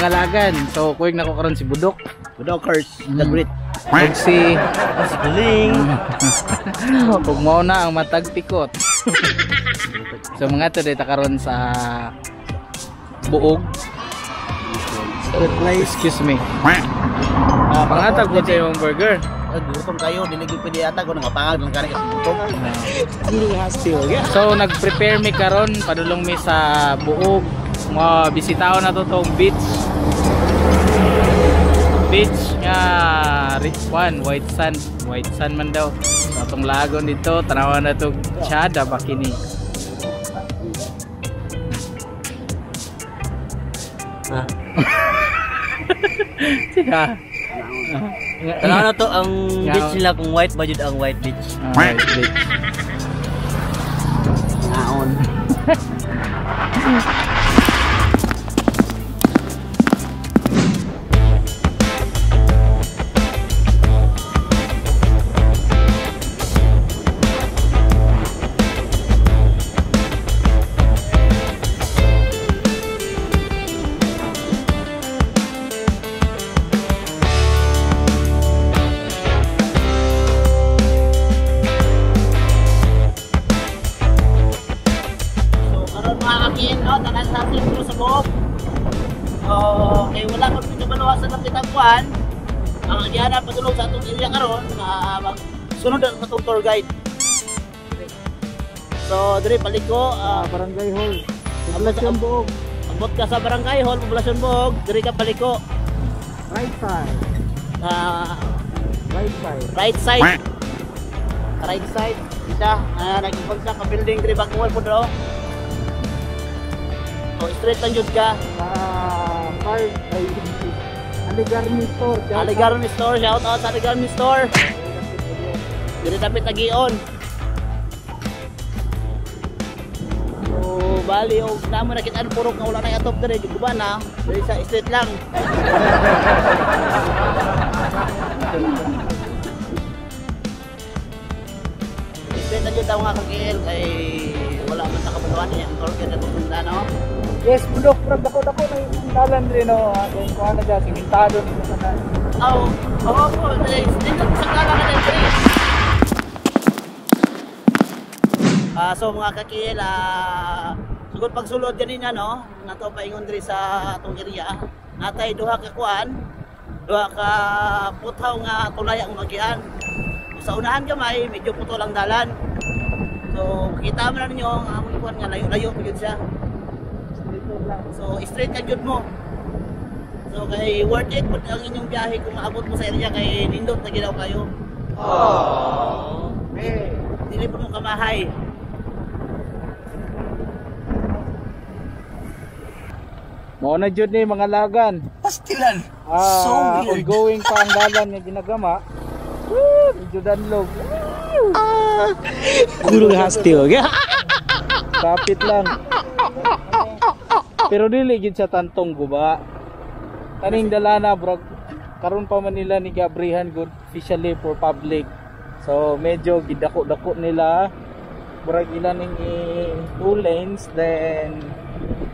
mga lagan. So kuig nako karon si Budok. Budokers, the great. Ug si Galing. ug mao na ang matag pikot. So mga to dito karon sa Buog. Excuse me. Pangatag ko sa yung burger. Gutom kayo, diligid pwede yata kung nangapangag lang ka kasi gutom. So nag-prepare mi karon padulong mi sa Buog. Mga bisitaw na to tong beach. Beach nga white sand man daw. So atong lagon dito, tanawan na to Chada Bakini. Siya. Tanaw na to ang beach nila kung white ba jud ang white beach. White beach. Naon. Tanan sa sentro sa Buog. Kay wala ko dito baluwasan ng kitagpuan. Ang agyanan padulong sa atong area karon na magsunod sa atong tour guide. So dire paliko Barangay Hall. Poblasyon Buog. Abot ka sa Barangay Hall, Poblasyon Buog, dire ka paliko. Right side. Right side. Right side. Isa nagipagsa ka building dire bakuan po daw. So straight lang jud ka. Aligarmi Store. Aligarmi Store, shout out sa Aligarmi Store. Dire dapat tagion. So bali og namo nakita ang purok nga wala na atop dire jud ba na. Dire sa straight lang. Straight lang jud daw nga kagil kay wala man nakabutuan niya ang tour guide atong no. Yes, Budok, dako na yung dalan rin o. Yung kuha na dyan, simintado nito sa dalan. Oo po, dito sa dalan ka dyan. So mga kakil, sugod pagsulod dyan niya, no? Nato paingon rin sa atong area. Natay duha ka kuan, duha ka puthaw nga tulay ang magian. Sa unahan gamay, medyo puto lang dalan. So makita mo na ninyo, ang among kuan nga layo-layo po yun siya. So straight ka jud mo. So kay worth it pud ang inyong biyahe kung maabot mo sa area kay nindot na gidaw kayo. Dili po mo kamahay. Mao na jud ni mga lagan. Pastilan. So ongoing pa ang dalan nga ginagama. Medyo danlog. Guru hastil. Kapit lang. Pero dili gid sa tantong guba. Kaning dalana bro, karon pa man nila ni gabrihan good officially for public. So medyo gidako-dako nila. Murag ilan ning 2 lanes then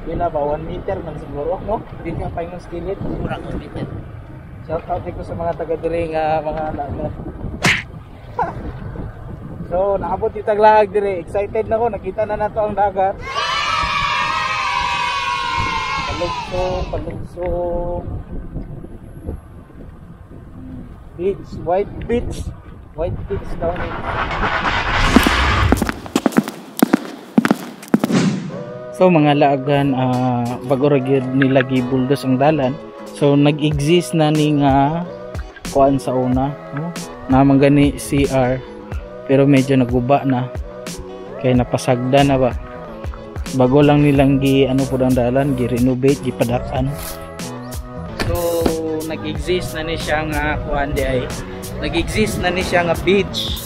ila ba 1 meter man siguro no? Di ka pa yung skillet, Murag 1 meter. Shout out ko sa mga taga diri nga mga lagan. So naabot itag lag diri. Excited na ko, nakita na nato ang dagat. Palugsong beach, white beach down it. So mga laagan, bago ra gyud nila gibuldos ang dalan, so nag-exist na ni nga kuan sa una, no? Naman gani CR pero medyo naguba na kay napasagda na ba. Bago lang nilang ano po ang dalan, gi-renovate, gipadaan. So nag-exist na ni siya nga kuan di ay. Nag-exist na ni siya nga beach.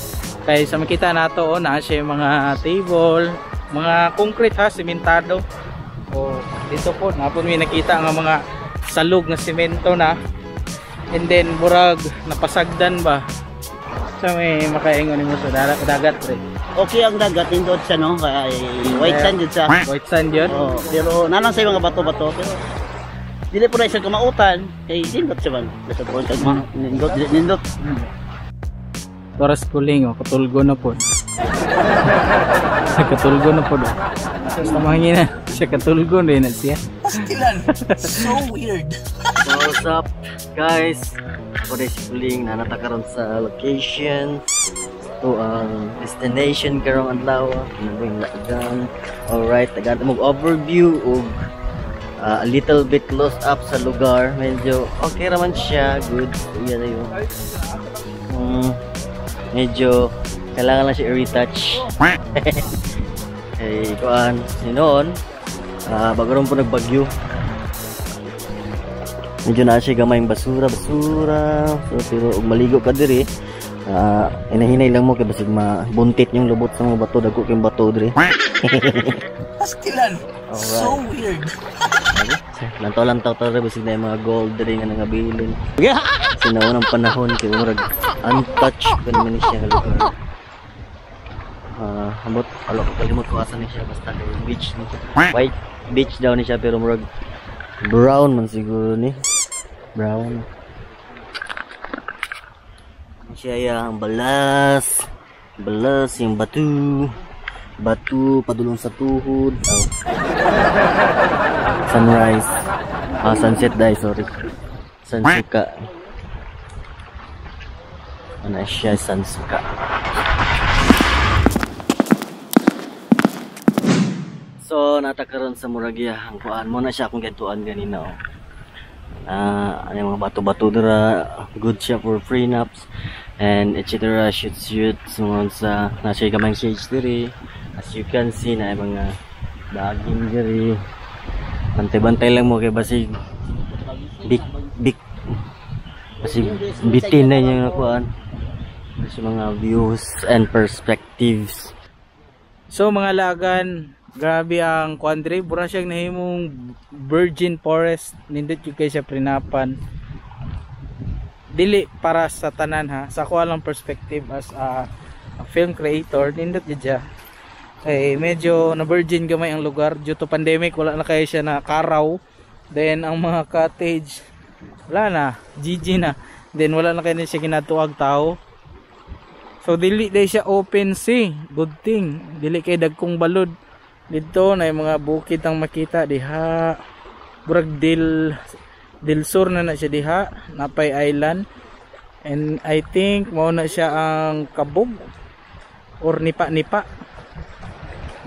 Kay sa makita nato na siya mga table, mga concrete ha, sementado. O dito po napon mi nakita nga mga salog na semento na. And then murag napasagdan ba. So may makaingon nimo sa dagat re. Okay ang dagat nindot siya no, kay white sand jud siya. White sand yun? Oh, pero nalang sa mga bato-bato pero dili po na siya kamautan kay nindot siya man basta po kag nindot. Toras kuling o katulgo na po. Katulgo na po. Sa mahingin na siya katulgo rin na siya. Pastilan. So weird. So what's up guys? Ako rin si Kuling na natakaroon sa location. Ito ang destination karong adlaw. Kinabing lagang. Alright, tagaan mo overview o a little bit lost up sa lugar. Medyo okay naman siya. Good. Yan na yun. Medyo kailangan lang siya i-retouch. Eh, kuan, sinoon. Bago rin po nagbagyo. Medyo na siya gamayng basura. So, pero ug maligo ka diri. Hinahinay lang mo kay basig mabuntit yung lubot sa mga bato. Dagko kayong bato diri. Pastilan. So weird. Lantaw-lantaw tara basig na yung mga gold diri nga nangabilin. Sinaunang panahon kay murag untouched ganun siya lugar. Ambot alo kalimot ko asa ni siya basta kay beach ni. White beach daw ni siya pero murag brown man siguro ni. Brown. Siya yang balas. Balas yung batu. Batu padulong sa tuhod. Sunrise. Sunset dai, sorry. Sunsuka. Ano siya sunsuka. So natakaroon sa Muragya ang kuan mo na siya kung gantuan ganina oh. Ano mga bato-bato dira, good siya for prenups and etc. shoot sungon sa nasa gamang stage diri. As you can see na mga daging diri. Bantay-bantay lang mo kay basig big basig bitin na yung kuan. Sa mga views and perspectives. So mga lagan, grabe ang kuandre, bura siyang nahimong virgin forest, nindot yung kay siya prinapan. Dili para sa tanan ha, sa ko lang perspective as a film creator, nindot yun siya. Eh medyo na virgin gamay ang lugar due to pandemic, wala na kayo siya na karaw. Then ang mga cottage, wala na, GG na. Then wala na kayo na siya kinatuag tao. So dili day siya open sea, good thing. Dili kay dagkong balod. Dito na yung mga bukid ang makita diha. Burag Del Sur na siya diha, Napay Island. And I think mao na siya ang Kabog or Nipa.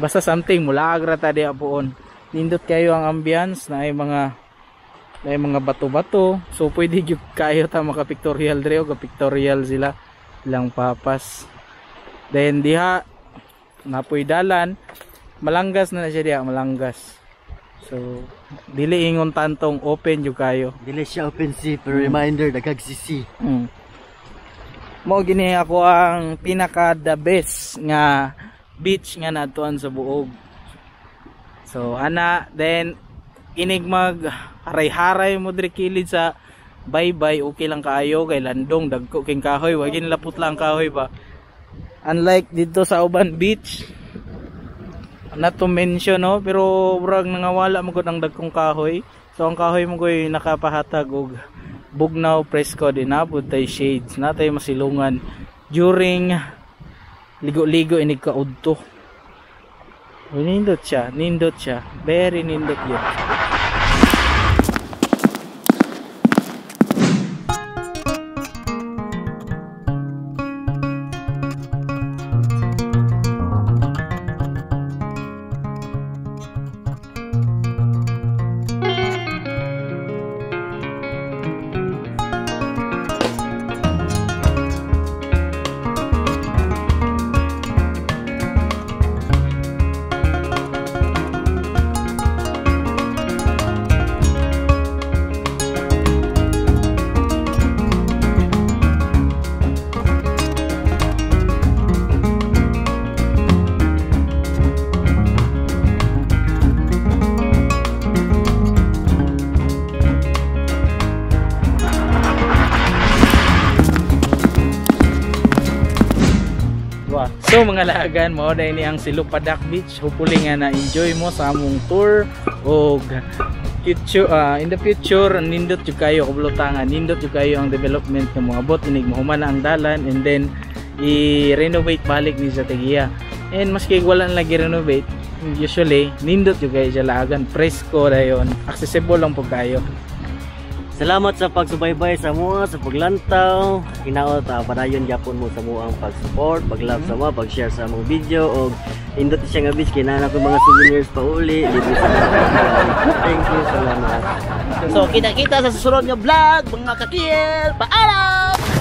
Basta something mula agra ta diha poon. Nindot kayo ang ambience na ay mga bato-bato. So pwede gyud kayo ta maka pictorial dre o pictorial sila lang papas. Then diha napoy dalan. Malanggas na siya diha, malanggas. So dili ingon tantong open jud kayo. Dili siya open sea pero reminder dagag sisi. Mo gini ako ang pinaka the best nga beach nga natuan sa buog. So ana then inig mag haray-haray mo diri kilid sa bye-bye, okay lang kaayo kay landong dagko king kahoy, wag lapot lang kahoy ba. Unlike dito sa Uban Beach, not to mention no, pero murag nangawala mo gud ang dagkong kahoy. So ang kahoy mo koy nakapahatag og bugnaw presko din abot tay shades natay masilungan during ligo-ligo inig kaudto. Nindot siya, very nindot yun. So mga laagan mo dahil ni ang Silupadak Beach. Hopefully nga na enjoy mo sa among tour o in the future nindot jud kayo kabulutangan, nindot jud kayo ang development nga moabot inig mahuman na ang dalan, and then i-renovate balik ni sa Tegia. And maski wala na lagi renovate, usually nindot jud kayo sa laagan, presko dayon, accessible lang po kayo. Salamat sa pagsubaybay sa mua, sa paglantaw. Hinaot padayon gyapon mo sa muang pag-support, pag-love sa mga, pag-share sa among video, og indot siya nga bis kinahanglan ko mga souvenirs pa uli. Thank you, salamat. So kita-kita sa susunod nga vlog mga kakil. Paalam!